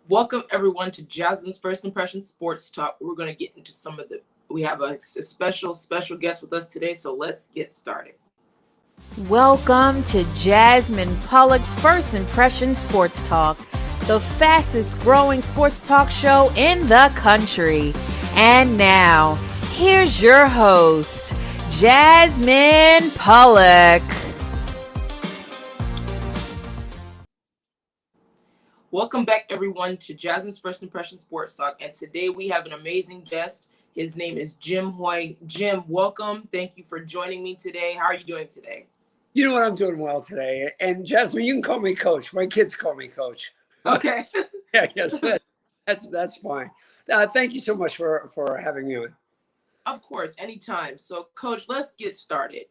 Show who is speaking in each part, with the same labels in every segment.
Speaker 1: Welcome everyone to Jasmine's First Impression Sports Talk. We're going to get into we have a special guest with us today, so let's get started.
Speaker 2: Welcome to Jasmine Pollock's First Impression Sports Talk, the fastest growing sports talk show in the country. And now, here's your host, Jasmine Pollock.
Speaker 1: Welcome back, everyone, to Jasmine's First Impression Sports Talk. And today we have an amazing guest. His name is Jim Hoy. Jim, welcome. Thank you for joining me today. How are you doing today?
Speaker 3: You know what? I'm doing well today. And Jasmine, you can call me Coach. My kids call me Coach.
Speaker 1: Okay.
Speaker 3: Yeah, yes, that's fine. Thank you so much for having me on.
Speaker 1: Of course, anytime. So, Coach, let's get started.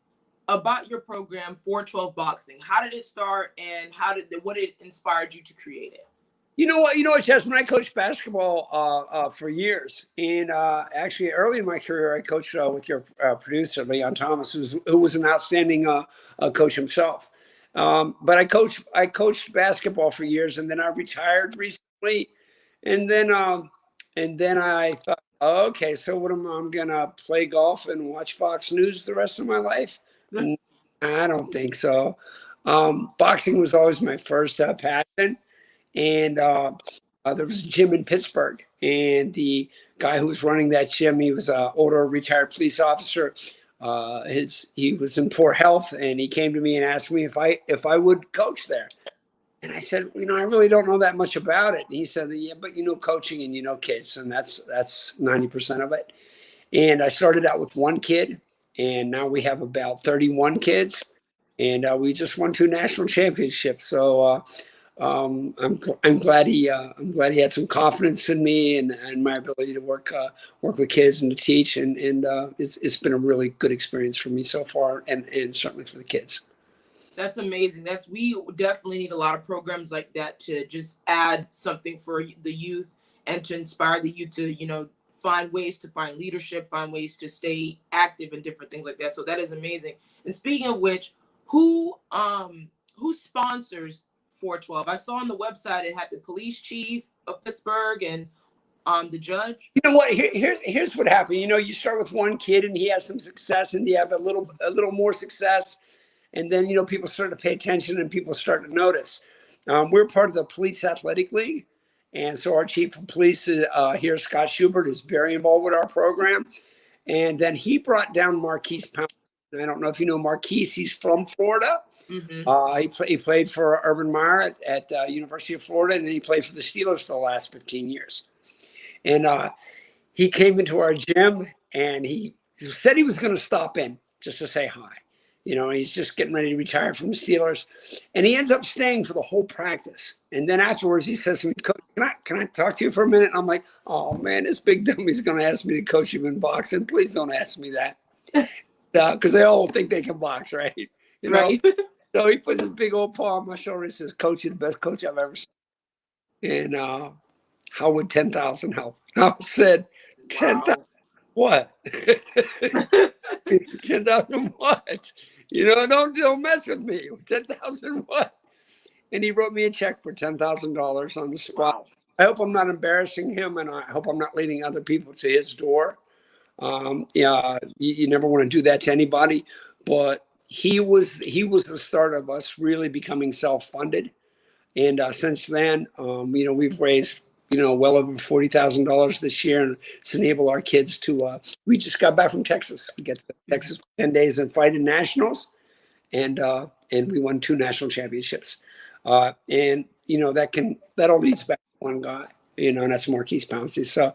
Speaker 1: About your program, 412 Boxing. How did it start, and what inspired you to create it?
Speaker 3: You know what, Jasmine? I coached basketball for years, and actually, early in my career, I coached with your producer, Leon Thomas, who was an outstanding coach himself. But I coached basketball for years, and then I retired recently, and then I thought, okay, so what I'm gonna play golf and watch Fox News the rest of my life? I don't think so. Boxing was always my first passion. And there was a gym in Pittsburgh, and the guy who was running that gym, he was an older retired police officer. He was in poor health, and he came to me and asked me if I would coach there. And I said, I really don't know that much about it. And he said, yeah, but you know coaching and you know kids, and that's 90% of it. And I started out with one kid, and now we have about 31 kids, and we just won 2 national championships. So. I'm glad he had some confidence in me and my ability to work with kids and to teach, and it's been a really good experience for me so far, and certainly for the kids.
Speaker 1: That's amazing. We definitely need a lot of programs like that to just add something for the youth and to inspire the youth to find ways to find leadership, find ways to stay active and different things like that. So that is amazing. And speaking of which, who sponsors 412? I saw on the website it had the police chief of Pittsburgh and the judge.
Speaker 3: You know what? Here's what happened. You start with one kid and he has some success, and you have a little more success, and then people start to pay attention and people start to notice. We're part of the Police Athletic League, and so our chief of police here, Scott Schubert, is very involved with our program. And then he brought down Marquise Pound. I don't know if you know Marquise. He's from Florida. Mm-hmm. He played for Urban Meyer at University of Florida, and then he played for the Steelers for the last 15 years. And he came into our gym, and he said he was going to stop in just to say hi. He's just getting ready to retire from the Steelers. And he ends up staying for the whole practice. And then afterwards, he says to me, Coach, can I talk to you for a minute? And I'm like, oh, man, this big dummy's going to ask me to coach him in boxing. Please don't ask me that. Because they all think they can box, right?
Speaker 1: Right.
Speaker 3: So he puts his big old paw on my shoulder and says, Coach, you're the best coach I've ever seen. And how would 10,000 help? I said, 10,000 what? 10,000 what? Don't mess with me. 10,000 what? And he wrote me a check for $10,000 on the spot. Wow. I hope I'm not embarrassing him, and I hope I'm not leading other people to his door. You never want to do that to anybody, but he was the start of us really becoming self-funded. And since then, we've raised, well over $40,000 this year, and it's enabled our kids to, we just got back from Texas. We get to Texas for 10 days and fight in nationals, and we won 2 national championships. And that all leads back to one guy, and that's Marquise Pouncey. So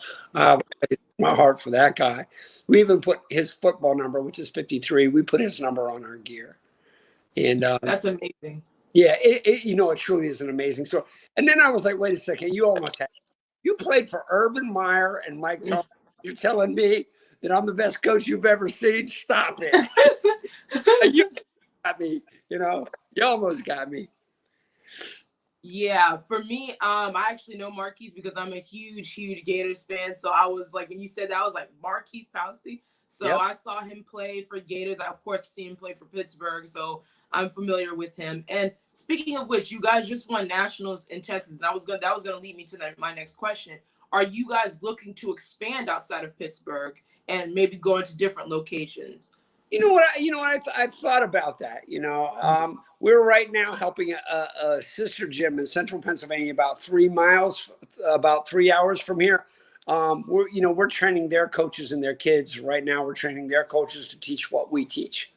Speaker 3: my heart for that guy. We even put his football number, which is 53. We put his number on our gear. And
Speaker 1: that's amazing.
Speaker 3: Yeah, it truly is an amazing story. And then I was like, wait a second, you played for Urban Meyer and Mike Charles. You're telling me that I'm the best coach you've ever seen? Stop it. You got me, you almost got me.
Speaker 1: Yeah, for me, I actually know Marquise because I'm a huge Gators fan. So I was like, when you said that, I was like, Marquise Pouncey. So yep. I saw him play for Gators. I, of course, see him play for Pittsburgh. So I'm familiar with him. And speaking of which, you guys just won nationals in Texas, and that was gonna lead me to my next question. Are you guys looking to expand outside of Pittsburgh and maybe go into different locations?
Speaker 3: You know what? I've thought about that. We're right now helping a sister gym in central Pennsylvania, about 3 miles, about 3 hours from here. We're training their coaches and their kids right now. We're training their coaches to teach what we teach.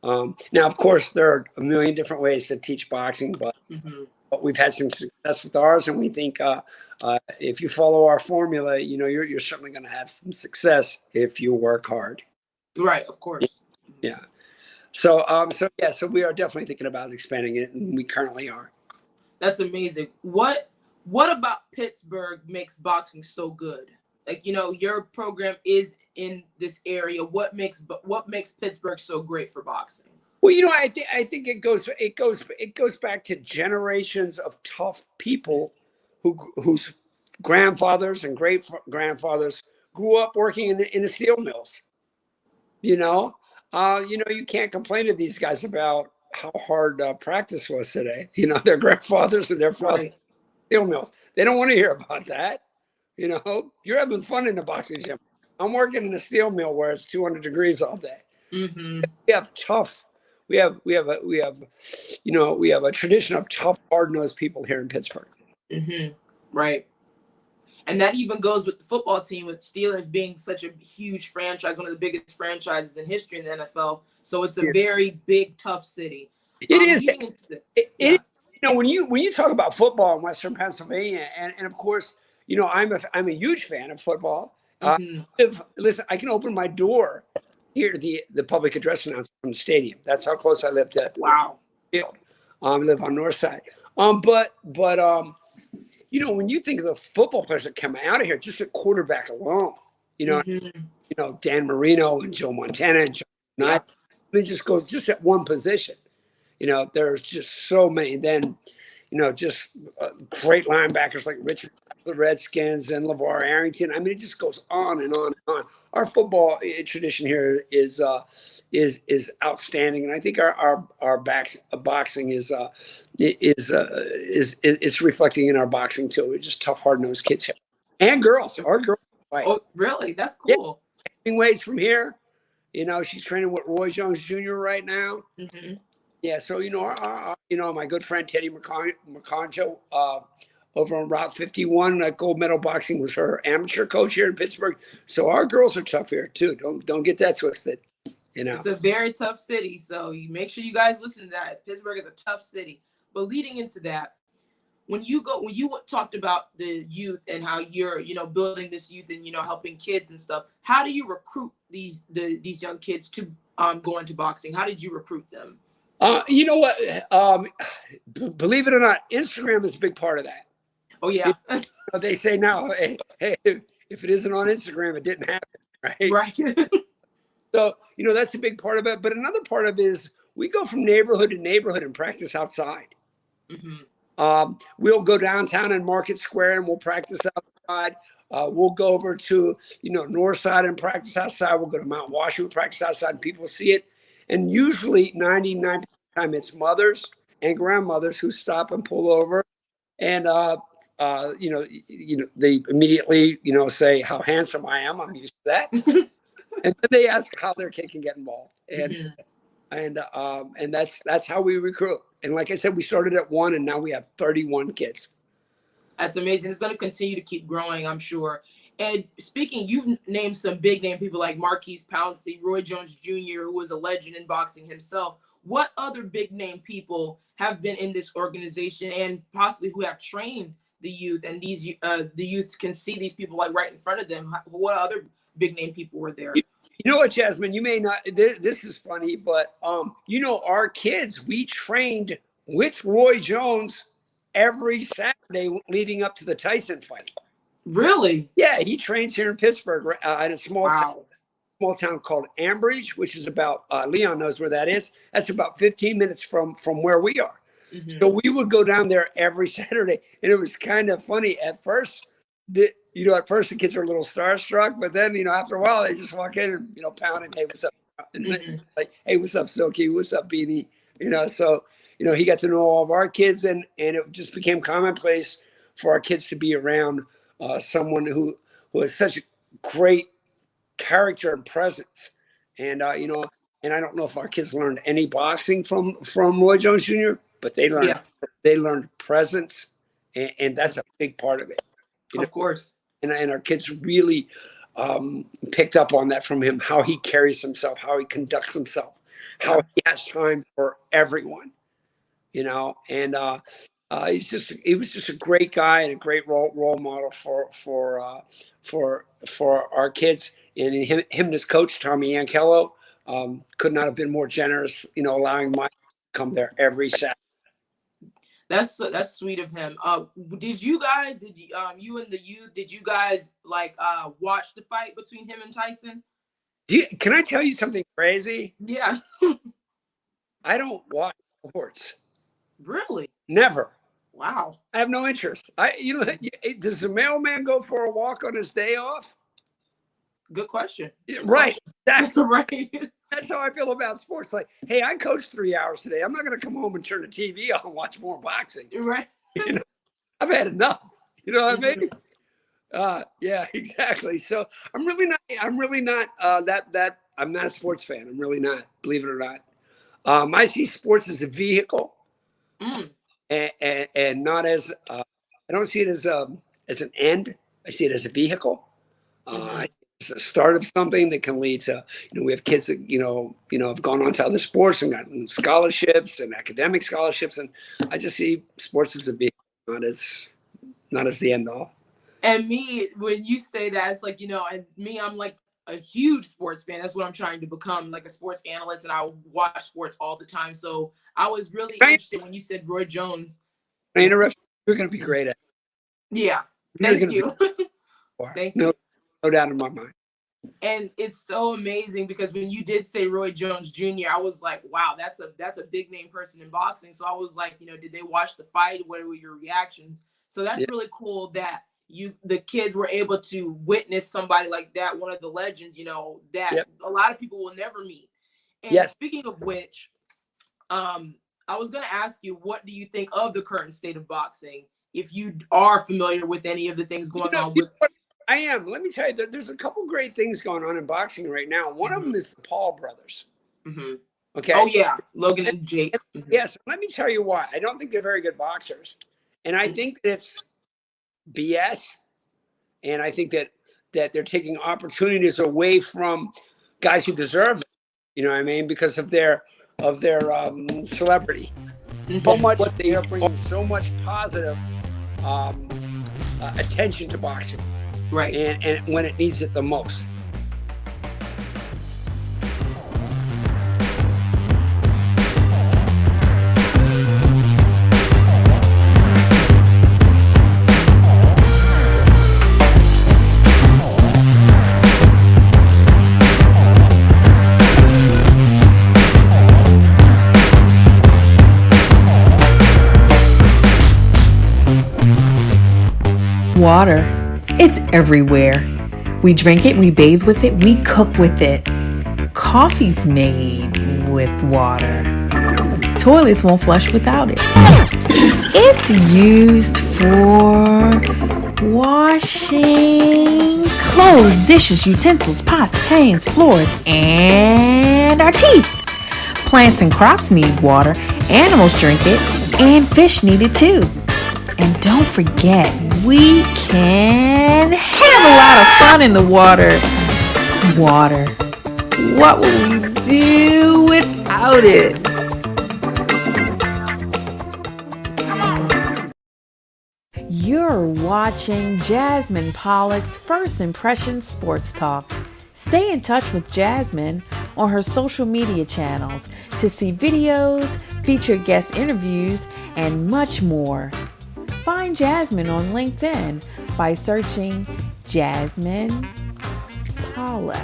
Speaker 3: Now, of course, there are a million different ways to teach boxing, but we've had some success with ours, and we think if you follow our formula, you're certainly going to have some success if you work hard.
Speaker 1: Right, of course.
Speaker 3: Yeah. So we are definitely thinking about expanding it, and we currently are.
Speaker 1: That's amazing. What about Pittsburgh makes boxing so good? Like, your program is in this area. What makes Pittsburgh so great for boxing?
Speaker 3: Well, I think it goes back to generations of tough people whose grandfathers and great grandfathers grew up working in the steel mills. You can't complain to these guys about how hard practice was today. Their grandfathers and their fathers steel mills. They don't want to hear about that. You're having fun in the boxing gym. I'm working in a steel mill where it's 200 degrees all day.
Speaker 1: Mm-hmm.
Speaker 3: We have a tradition of tough, hard-nosed people here in Pittsburgh.
Speaker 1: Mm-hmm. Right. And that even goes with the football team, with Steelers being such a huge franchise, one of the biggest franchises in history in the NFL. So it's a very big, tough city.
Speaker 3: It is. When you talk about football in Western Pennsylvania, and of course, I'm a huge fan of football. Listen, I can open my door here to the public address announcement from the stadium. That's how close I live to.
Speaker 1: Wow.
Speaker 3: Field. I live on North Side. But when you think of the football players that come out of here, just a quarterback alone, Dan Marino and Joe Montana and Joe Knight, it just goes just at one position. There's just so many. Then, just great linebackers like Richard, the Redskins, and LeVar Arrington. I mean, it just goes on and on and on. Our football tradition here is outstanding, and I think our boxing is reflecting in our boxing too. We're just tough, hard-nosed kids here, and girls. Our girls fight.
Speaker 1: Oh, really? That's cool.
Speaker 3: Yeah. Ways from here. She's training with Roy Jones Jr. right now.
Speaker 1: Mm-hmm.
Speaker 3: Yeah, so my good friend Teddy McConjo over on Route 51, gold medal boxing, was her amateur coach here in Pittsburgh. So our girls are tough here too. Don't get that twisted.
Speaker 1: It's a very tough city, so you make sure you guys listen to that. Pittsburgh is a tough city. But leading into that, when you talked about the youth and how you're building this youth and helping kids and stuff, how do you recruit these young kids to go into boxing? How did you recruit them?
Speaker 3: You know what? Believe it or not, Instagram is a big part of that.
Speaker 1: Oh yeah.
Speaker 3: They say now, hey, if it isn't on Instagram, it didn't happen, right?
Speaker 1: Right.
Speaker 3: So that's a big part of it. But another part of it is we go from neighborhood to neighborhood and practice outside. Mm-hmm. We'll go downtown in Market Square and we'll practice outside. We'll go over to North Side and practice outside. We'll go to Mount Washington, practice outside, and people see it. And usually 99% of the time it's mothers and grandmothers who stop and pull over, and they immediately say how handsome I am. I'm used to that, and then they ask how their kid can get involved, and that's how we recruit. And like I said, we started at 1, and now we have 31 kids.
Speaker 1: That's amazing. It's going to continue to keep growing, I'm sure. And speaking, you've named some big name people like Marquise Pouncey, Roy Jones Jr., who was a legend in boxing himself. What other big name people have been in this organization and possibly who have trained the youth, and the youths can see these people like right in front of them? What other big name people were there?
Speaker 3: You know what, Jasmine, you may not, this is funny, but our kids, we trained with Roy Jones every Saturday leading up to the Tyson fight.
Speaker 1: Really?
Speaker 3: Yeah, he trains here in Pittsburgh at a small town called Ambridge, which is about, Leon knows where that is. That's about 15 minutes from where we are. Mm-hmm. So we would go down there every Saturday, and it was kind of funny at first. At first the kids are a little starstruck, but then after a while they just walk in and pound and hey, what's up? And like, hey, what's up, Silky? What's up, Beanie? So he got to know all of our kids, and it just became commonplace for our kids to be around someone who has such a great character and presence. And and I don't know if our kids learned any boxing from Roy Jones Jr., but they learned presence, and that's a big part of it.
Speaker 1: Of course.
Speaker 3: And our kids really picked up on that from him, how he carries himself, how he conducts himself, how he has time for everyone, and he was just a great guy and a great role model for our kids. And him and his coach, Tommy Yankello, could not have been more generous, allowing Mike to come there every Saturday.
Speaker 1: That's sweet of him. You and the youth, did you guys watch the fight between him and Tyson?
Speaker 3: Can I tell you something crazy?
Speaker 1: Yeah.
Speaker 3: I don't watch sports.
Speaker 1: Really?
Speaker 3: Never.
Speaker 1: Wow.
Speaker 3: I have no interest. Does the mailman go for a walk on his day off?
Speaker 1: Good question.
Speaker 3: Right. Exactly.
Speaker 1: Right.
Speaker 3: That's how I feel about sports. Like, hey, I coached 3 hours today. I'm not going to come home and turn the TV on and watch more boxing.
Speaker 1: Right.
Speaker 3: I've had enough. You know what I mean? Yeah, exactly. So I'm really not I'm not a sports fan. I'm really not, believe it or not. I see sports as a vehicle, and not as I don't see it as an end. I see it as a vehicle. It's the start of something that can lead to, we have kids that, have gone on to other sports and gotten scholarships and academic scholarships. And I just see sports as a vehicle, not as the end all.
Speaker 1: And me, when you say that, it's like, and me, I'm like a huge sports fan. That's what I'm trying to become, like a sports analyst. And I watch sports all the time. So I was really interested when you said Roy Jones.
Speaker 3: You're going to be great at it.
Speaker 1: Yeah. Thank you. Thank you.
Speaker 3: No doubt in my mind.
Speaker 1: And it's so amazing because when you did say Roy Jones Jr., I was like, wow, that's a big name person in boxing. So I was like, did they watch the fight? What were your reactions? So that's really cool that the kids were able to witness somebody like that, one of the legends, that a lot of people will never meet. And speaking of which, I was going to ask you, what do you think of the current state of boxing? If you are familiar with any of the things going on with.
Speaker 3: I am. Let me tell you that there's a couple great things going on in boxing right now. One of them is the Paul brothers.
Speaker 1: Mm-hmm.
Speaker 3: Okay.
Speaker 1: Oh yeah, Logan and Jake.
Speaker 3: Yes. Let me tell you why. I don't think they're very good boxers, and I think that it's BS. And I think that they're taking opportunities away from guys who deserve it. You know what I mean? Because of their celebrity. So much they are bringing so much positive attention to boxing.
Speaker 1: Right.
Speaker 3: And when it needs it the most.
Speaker 2: Water. It's everywhere. We drink it, we bathe with it, we cook with it. Coffee's made with water. Toilets won't flush without it. It's used for washing clothes, dishes, utensils, pots, pans, floors, and our teeth. Plants and crops need water, animals drink it, and fish need it too. And don't forget, we can have a lot of fun in the water. Water. What will we do without it? You're watching Jasmine Pollock's First Impression Sports Talk. Stay in touch with Jasmine on her social media channels to see videos, featured guest interviews, and much more. Find Jasmine on LinkedIn by searching Jasmine Pollock.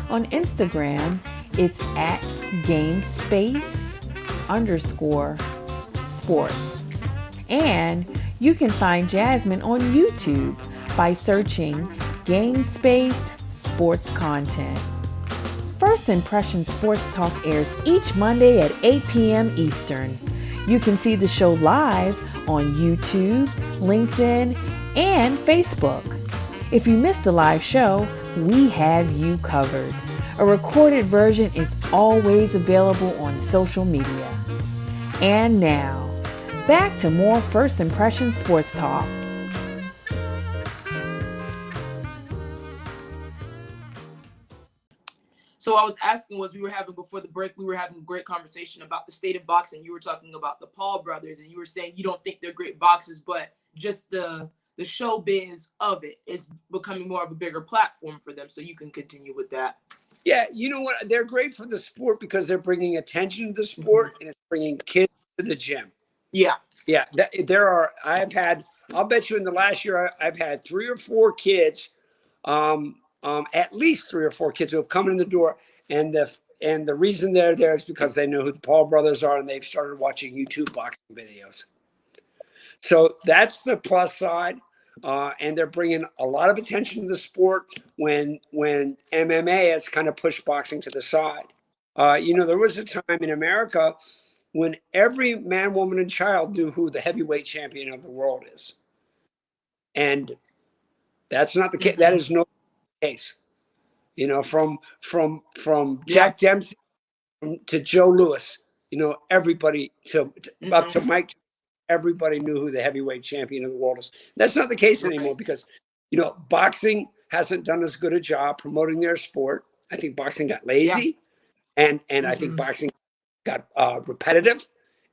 Speaker 2: On Instagram, it's at GameSpace_sports. And you can find Jasmine on YouTube by searching GameSpace Sports Content. First Impression Sports Talk airs each Monday at 8 p.m. Eastern. You can see the show live on YouTube, LinkedIn, and Facebook. If you missed the live show, we have you covered. A recorded version is always available on social media. And now, back to more First Impression Sports Talk.
Speaker 1: So I was asking, we were having before the break, we were having a great conversation about the state of boxing. You were talking about the Paul brothers, and you were saying you don't think they're great boxers, but just the showbiz of it is becoming more of a bigger platform for them. So you can continue with that.
Speaker 3: Yeah, you know what? They're great for the sport because they're bringing attention to the sport and it's bringing kids to the gym.
Speaker 1: Yeah.
Speaker 3: Yeah, I'll bet you in the last year, I've had 3 or 4 kids, at least 3 or 4 kids who have come in the door. And the reason they're there is because they know who the Paul brothers are and they've started watching YouTube boxing videos. So that's the plus side. And they're bringing a lot of attention to the sport when MMA has kind of pushed boxing to the side. There was a time in America when every man, woman, and child knew who the heavyweight champion of the world is. And that's not the case. That is no case. From Jack Dempsey to Joe Louis, everybody up to Mike, everybody knew who the heavyweight champion of the world is. That's not the case anymore because, boxing hasn't done as good a job promoting their sport. I think boxing got lazy and I think boxing got repetitive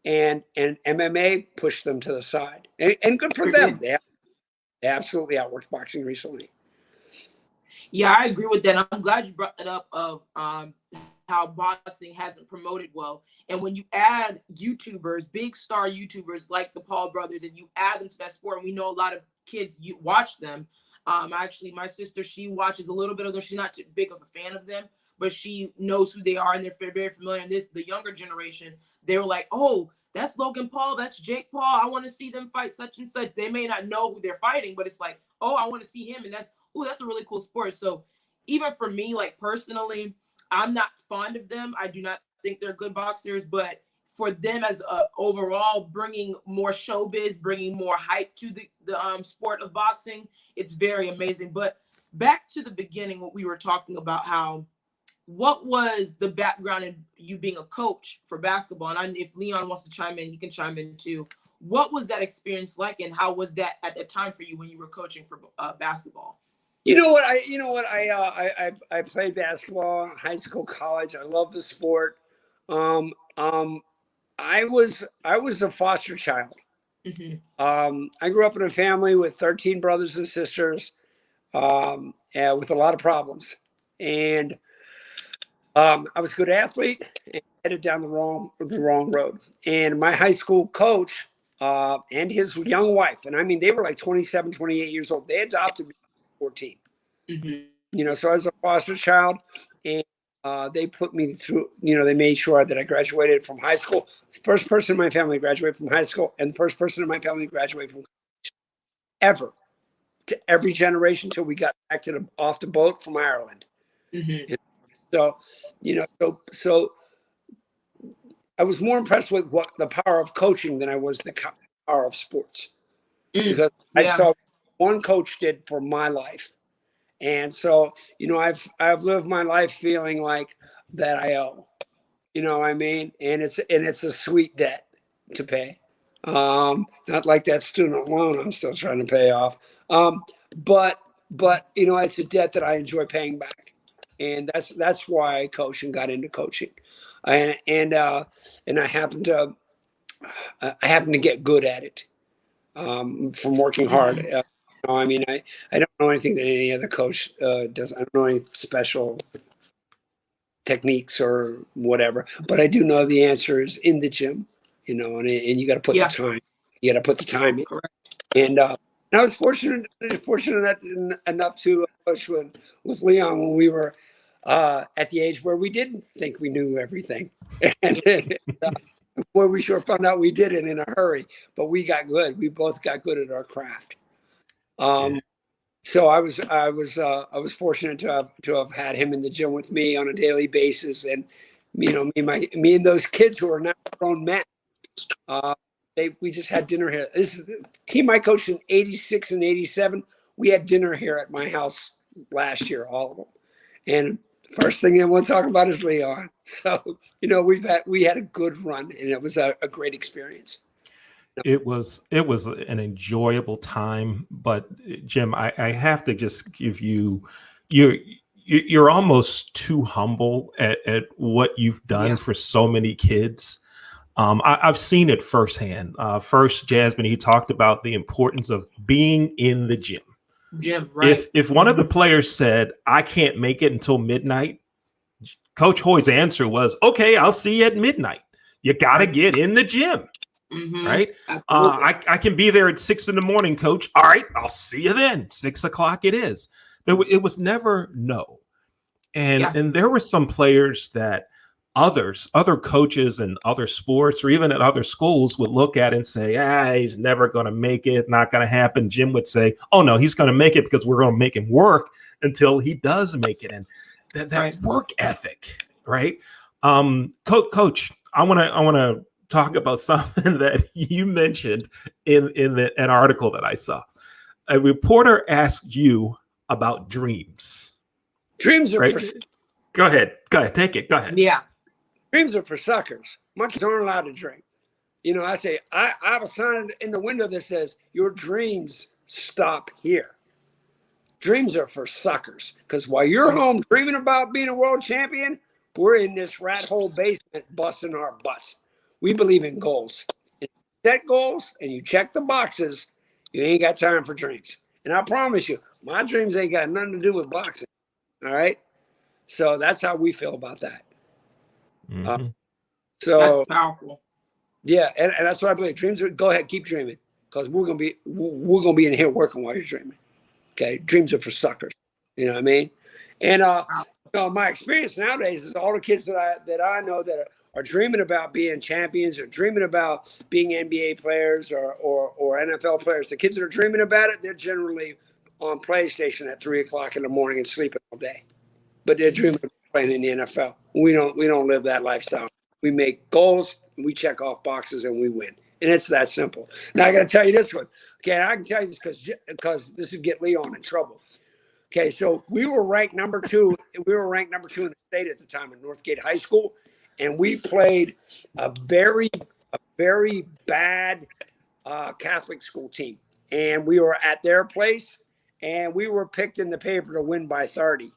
Speaker 3: and MMA pushed them to the side and good for them. They absolutely outworked boxing recently.
Speaker 1: Yeah, I agree with that. I'm glad you brought that up of how boxing hasn't promoted well. And when you add YouTubers, big star YouTubers like the Paul brothers, and you add them to that sport, and we know a lot of kids watch them. Actually, my sister, she watches a little bit of them. She's not too big of a fan of them, but she knows who they are, and they're very familiar. And the younger generation, they were like, oh, that's Logan Paul, that's Jake Paul. I want to see them fight such and such. They may not know who they're fighting, but it's like, oh, I want to see him. And that's a really cool sport. So even for me, like personally, I'm not fond of them. I do not think they're good boxers, but for them as overall bringing more showbiz, bringing more hype to the sport of boxing, it's very amazing. But back to the beginning, what we were talking about, what was the background in you being a coach for basketball? And if Leon wants to chime in, he can chime in too. What was that experience like, and how was that at the time for you when you were coaching for basketball?
Speaker 3: I played basketball, high school, college. I love the sport. I was a foster child. I grew up in a family with 13 brothers and sisters, with a lot of problems. And I was a good athlete and headed down the wrong road. And my high school coach and his young wife, and I mean, they were like 27, 28 years old. They adopted me at 14. So I was a foster child, and they put me through, they made sure that I graduated from high school. First person in my family graduated from high school, and the first person in my family graduated from college. Ever. To every generation till we got back off the boat from Ireland. So, so I was more impressed with what the power of coaching than I was the power of sports. Because I saw what one coach did for my life. And so, I've lived my life feeling like that I owe, what I mean? And it's a sweet debt to pay. Not like that student loan I'm still trying to pay off. But it's a debt that I enjoy paying back. And that's why I coach and got into coaching. And I happen to get good at it from working hard. I don't know anything that any other coach does. I don't know any special techniques or whatever, but I do know the answer is in the gym, and you got to put the time. You got to put the time in.
Speaker 1: Correct.
Speaker 3: And I was fortunate enough to coach with Leon when we were at the age where we didn't think we knew everything, and where we sure found out we didn't in a hurry. But we got good. We both got good at our craft. So I was fortunate to have had him in the gym with me on a daily basis, and me and those kids who are now grown men. We just had dinner here. This is the team I coached in '86 and '87. We had dinner here at my house last year, all of them. And first thing they want to talk about is Leon. So we had a good run, and it was a great experience.
Speaker 4: It was an enjoyable time, but Jim, I have to just give you're almost too humble at what you've done for so many kids. I've seen it firsthand. First, Jasmine, he talked about the importance of being in the gym.
Speaker 1: Right.
Speaker 4: If one of the players said, "I can't make it until midnight," Coach Hoy's answer was, "Okay, I'll see you at midnight. You got to get in the gym."
Speaker 1: Mm-hmm.
Speaker 4: Right. I can be there at 6 a.m, Coach. All right, I'll see you then. 6 o'clock it is. It was never no. And there were some players that other coaches in other sports or even at other schools would look at and say, he's never going to make it. Not going to happen. Jim would say, oh no, he's going to make it because we're going to make him work until he does make it. And that work ethic, right? Coach, I want to talk about something that you mentioned in an article that I saw. A reporter asked you about dreams.
Speaker 3: Dreams are for...
Speaker 4: Go ahead. Take it. Go ahead.
Speaker 1: Yeah.
Speaker 3: Dreams are for suckers. Monkeys aren't allowed to dream. I say, I have a sign in the window that says, your dreams stop here. Dreams are for suckers. Because while you're home dreaming about being a world champion, we're in this rat hole basement busting our butts. We believe in goals. If you set goals and you check the boxes, you ain't got time for dreams. And I promise you, my dreams ain't got nothing to do with boxing. All right? So that's how we feel about that.
Speaker 4: Mm-hmm.
Speaker 3: So
Speaker 1: that's powerful.
Speaker 3: Yeah, and that's what I believe. Dreams are, go ahead, keep dreaming. Because we're gonna be in here working while you're dreaming. Okay. Dreams are for suckers. You know what I mean? And my experience nowadays is all the kids that I know that are dreaming about being champions or dreaming about being NBA players or NFL players. The kids that are dreaming about it, they're generally on PlayStation at 3 o'clock in the morning and sleeping all day. But they're dreaming about playing in the NFL. We don't live that lifestyle. We make goals, we check off boxes, and we win. And it's that simple. Now I got to tell you this one. Okay, I can tell you this because this would get Leon in trouble. Okay, so we were ranked number 2. We were ranked number 2 in the state at the time at Northgate High School, and we played a very bad Catholic school team. And we were at their place, and we were picked in the paper to win by 30.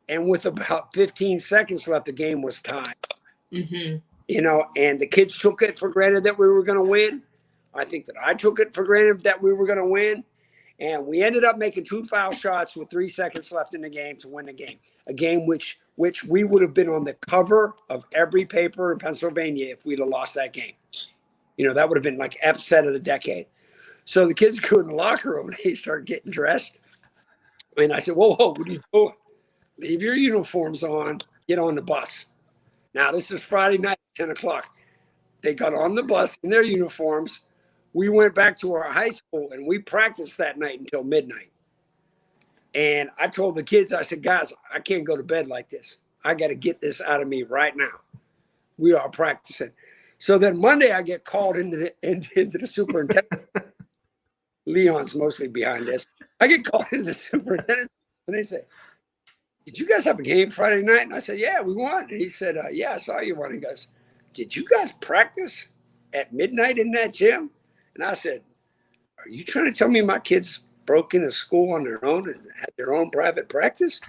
Speaker 3: And with about 15 seconds left, the game was tied.
Speaker 1: Mm-hmm.
Speaker 3: And the kids took it for granted that we were going to win. I think that I took it for granted that we were going to win. And we ended up making 2 foul shots with 3 seconds left in the game to win the game. A game which we would have been on the cover of every paper in Pennsylvania if we'd have lost that game. That would have been like upset of the decade. So the kids go in the locker room and they start getting dressed. And I said, whoa, what are you doing? Leave your uniforms on, get on the bus. Now, this is Friday night, 10 o'clock. They got on the bus in their uniforms. We went back to our high school, and we practiced that night until midnight. And I told the kids, I said, guys, I can't go to bed like this. I got to get this out of me right now. We are practicing. So then Monday, I get called into the superintendent. Leon's mostly behind this. I get called into the superintendent, and they say, did you guys have a game Friday night? And I said, yeah, we won. And he said, yeah, I saw you won. He goes, did you guys practice at midnight in that gym? And I said, are you trying to tell me my kids broke into school on their own and had their own private practice?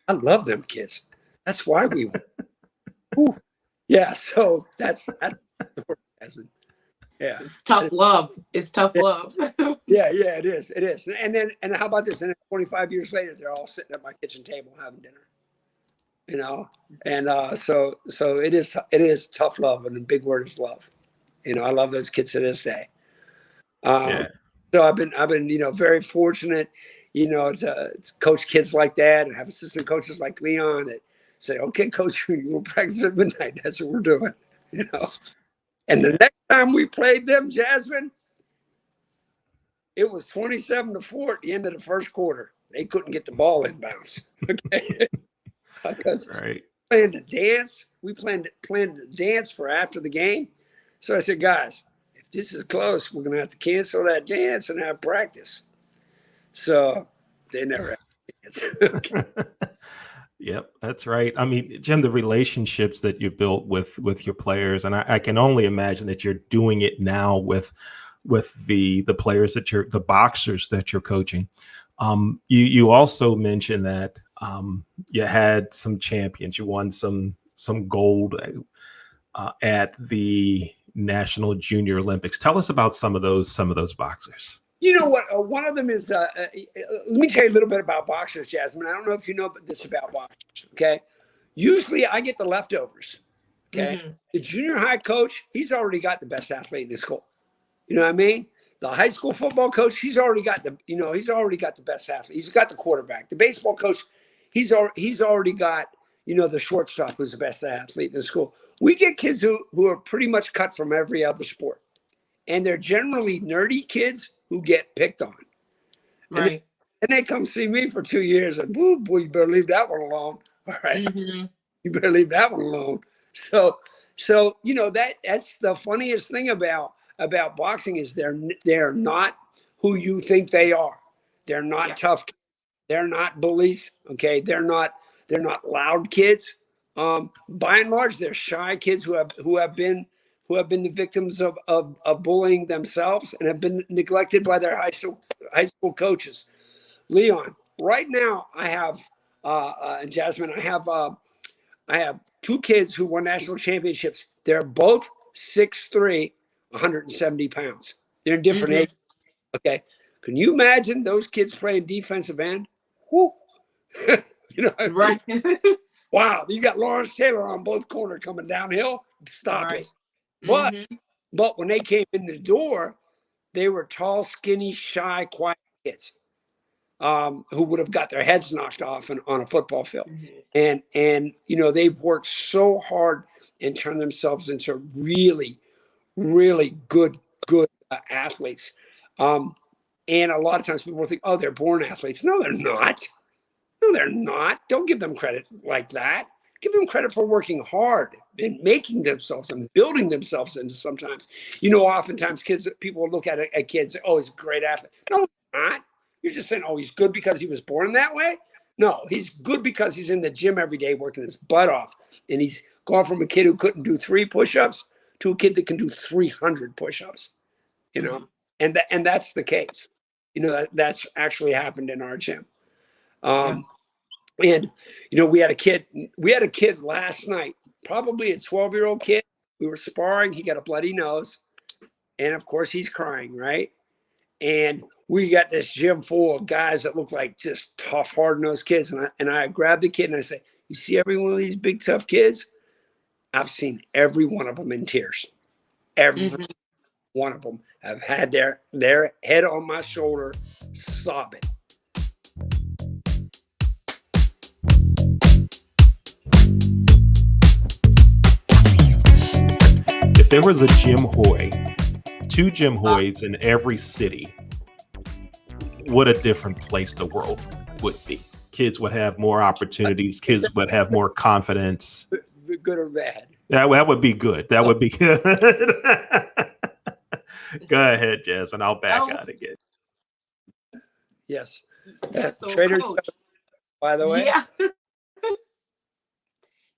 Speaker 3: I love them kids. That's why we won. Yeah, so that's Jasmine. Yeah.
Speaker 1: It's tough love. It's tough love.
Speaker 3: Yeah, it is. It is. And how about this? And then 25 years later, they're all sitting at my kitchen table having dinner. And so it is tough love, and the big word is love. I love those kids to this day. So I've been very fortunate, to coach kids like that and have assistant coaches like Leon that say, okay, coach, we'll practice at midnight. That's what we're doing, And the next time we played them, Jasmine, It was 27-4 at the end of the first quarter. They couldn't get the ball in bounds. Okay. Because
Speaker 4: Right.
Speaker 3: we planned to dance for after the game. So I said, guys, if this is close, we're going to have to cancel that dance and have practice. So they never had a dance.
Speaker 4: Yep, that's right. I mean, Jim, the relationships that you built with your players, and I can only imagine that you're doing it now with the players the boxers that you're coaching. You also mentioned that you had some champions. You won some gold at the National Junior Olympics. Tell us about some of those boxers.
Speaker 3: You know what? One of them is, let me tell you a little bit about boxers, Jasmine. I don't know if you know this about boxers, okay? Usually I get the leftovers, okay? Mm-hmm. The junior high coach, he's already got the best athlete in the school. You know what I mean? The high school football coach, he's already got the best athlete. He's got the quarterback. The baseball coach, he's already got, the shortstop who's the best athlete in the school. We get kids who are pretty much cut from every other sport. And they're generally nerdy kids who get picked on.
Speaker 1: Right.
Speaker 3: And they come see me for 2 years and boy, you better leave that one alone. All right. Mm-hmm. You better leave that one alone. So that's the funniest thing about boxing is they're not who you think they are. They're not tough. They're not bullies. Okay. They're not loud kids. By and large, they're shy kids who have been the victims of bullying themselves and have been neglected by their high school coaches. Leon, right now I have Jasmine, I have two kids who won national championships. They're both 6'3", 170 pounds. They're in different ages. Okay. Can you imagine those kids playing defensive end? Whoo.
Speaker 1: Right.
Speaker 3: I mean? Wow. You got Lawrence Taylor on both corners coming downhill. Stop it. But when they came in the door, they were tall, skinny, shy, quiet kids who would have got their heads knocked off on a football field. And they've worked so hard and turned themselves into really, really good athletes. And a lot of times people think, oh, they're born athletes. No, they're not. No, they're not. Don't give them credit like that. Give them credit for working hard and making themselves and building themselves into sometimes. Oftentimes people look at a kid and say, oh, he's a great athlete. No, not. You're just saying, oh, he's good because he was born that way? No, he's good because he's in the gym every day working his butt off. And he's gone from a kid who couldn't do 3 push-ups to a kid that can do 300 push-ups, and that's the case. That's actually happened in our gym. And, we had a kid last night, probably a 12-year-old kid. We were sparring. He got a bloody nose. And, of course, he's crying, right? And we got this gym full of guys that look like just tough, hard-nosed kids. And I grabbed the kid and I said, you see every one of these big, tough kids? I've seen every one of them in tears. Every one of them have had their head on my shoulder sobbing.
Speaker 4: If there was a Jim Hoy, 2 Jim Hoys in every city, what a different place the world would be. Kids would have more opportunities. Kids would have more confidence.
Speaker 3: Good or bad?
Speaker 4: That would be good. That would be good. Go ahead, Jasmine. I'll back out again.
Speaker 3: Yes.
Speaker 1: So
Speaker 3: Trader,
Speaker 1: Coach,
Speaker 3: by the way.
Speaker 1: Yeah.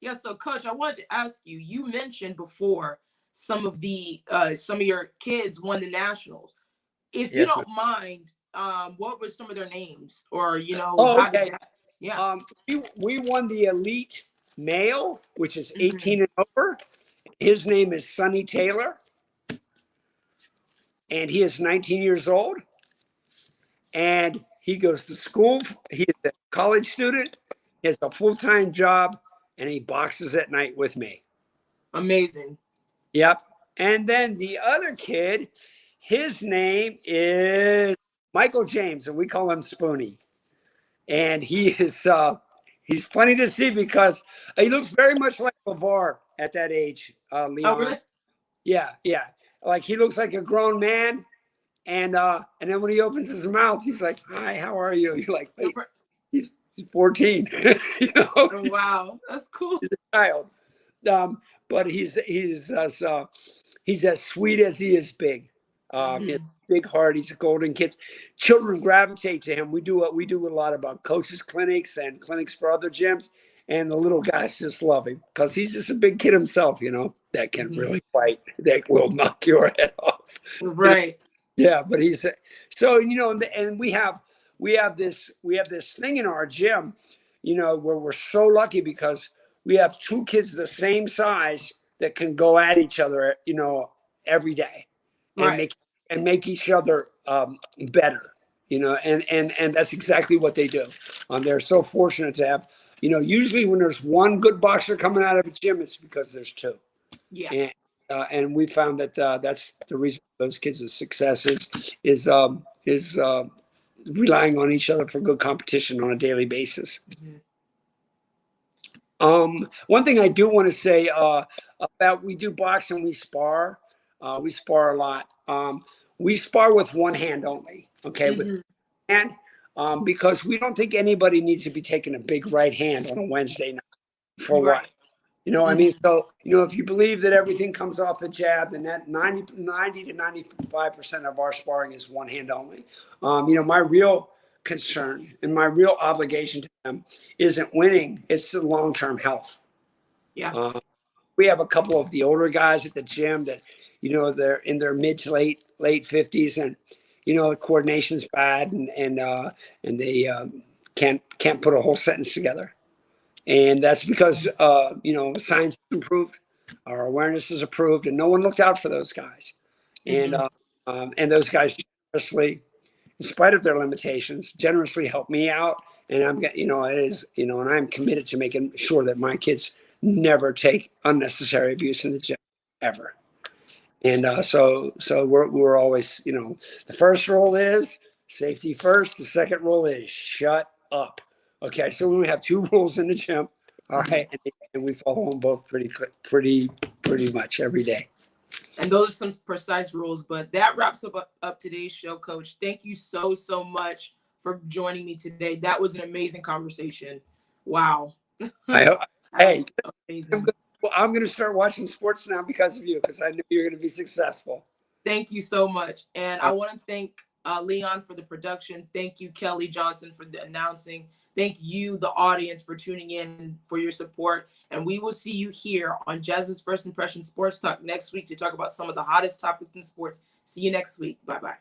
Speaker 1: Yeah. So, Coach, I wanted to ask you. You mentioned before some of your kids won the nationals. If you don't mind, what were some of their names, or how did that? Yeah.
Speaker 3: We won the elite male, which is 18 and over. His name is Sonny Taylor, and he is 19 years old, and he goes to school. He is a college student. He has a full-time job, and he boxes at night with me.
Speaker 1: Amazing.
Speaker 3: Yep. And then the other kid, his name is Michael James, and we call him Spoonie. And he is he's funny to see because he looks very much like LeVar at that age, Leon.
Speaker 1: Oh, really?
Speaker 3: Yeah. Like he looks like a grown man, And then when he opens his mouth, he's like, "Hi, how are you?" You're like, "Wait, he's 14." You know,
Speaker 1: Oh, wow, that's cool.
Speaker 3: he's a child. But he's as sweet as he is big. He's a big heart. He's a golden kid. Children gravitate to him. We do a lot about coaches clinics and clinics for other gyms, and the little guys just love him because he's just a big kid himself. You know, that can really fight. That will knock your head off.
Speaker 1: Right.
Speaker 3: You know? Yeah, but he's so, you know, and we have this thing in our gym, you know, where we're so lucky because we have two kids the same size that can go at each other, you know, every day, and make each other better, you know, and that's exactly what they do. They're so fortunate to have, you know, usually when there's one good boxer coming out of a gym, it's because there's two.
Speaker 1: Yeah.
Speaker 3: And we found that that's the reason those kids' success is relying on each other for good competition on a daily basis. One thing I do want to say about, we do boxing, we spar a lot. We spar with one hand only, okay, with hand, because we don't think anybody needs to be taking a big right hand on a Wednesday night. For what? You know what I mean? So, you know, if you believe that everything comes off the jab, then that 90 to 95% of our sparring is one hand only. You know, my real concern and my real obligation to them isn't winning, it's the long-term health.
Speaker 1: Yeah.
Speaker 3: We have a couple of the older guys at the gym that, you know, they're in their mid to late 50s, and, you know, coordination's bad, and they can't put a whole sentence together. And that's because, you know, science has improved, our awareness is improved, and no one looked out for those guys. And those guys generously, in spite of their limitations, generously help me out. And I'm, you know, and I'm committed to making sure that my kids never take unnecessary abuse in the gym, ever. And so we're always, you know, the first rule is safety first. The second rule is shut up. Okay, so we have two rules in the gym, all right, and we follow them both pretty much every day.
Speaker 1: And those are some precise rules. But that wraps up today's show, Coach. Thank you so much for joining me today. That was an amazing conversation. Wow.
Speaker 3: Hey,
Speaker 1: amazing.
Speaker 3: I'm going to start watching sports now because of you, because I know you're going to be successful.
Speaker 1: Thank you so much. And I want to thank Leon for the production. Thank you, Kelly Johnson, for the announcing. Thank you, the audience, for tuning in, for your support. And we will see you here on Jasmine's First Impression Sports Talk next week to talk about some of the hottest topics in sports. See you next week. Bye-bye.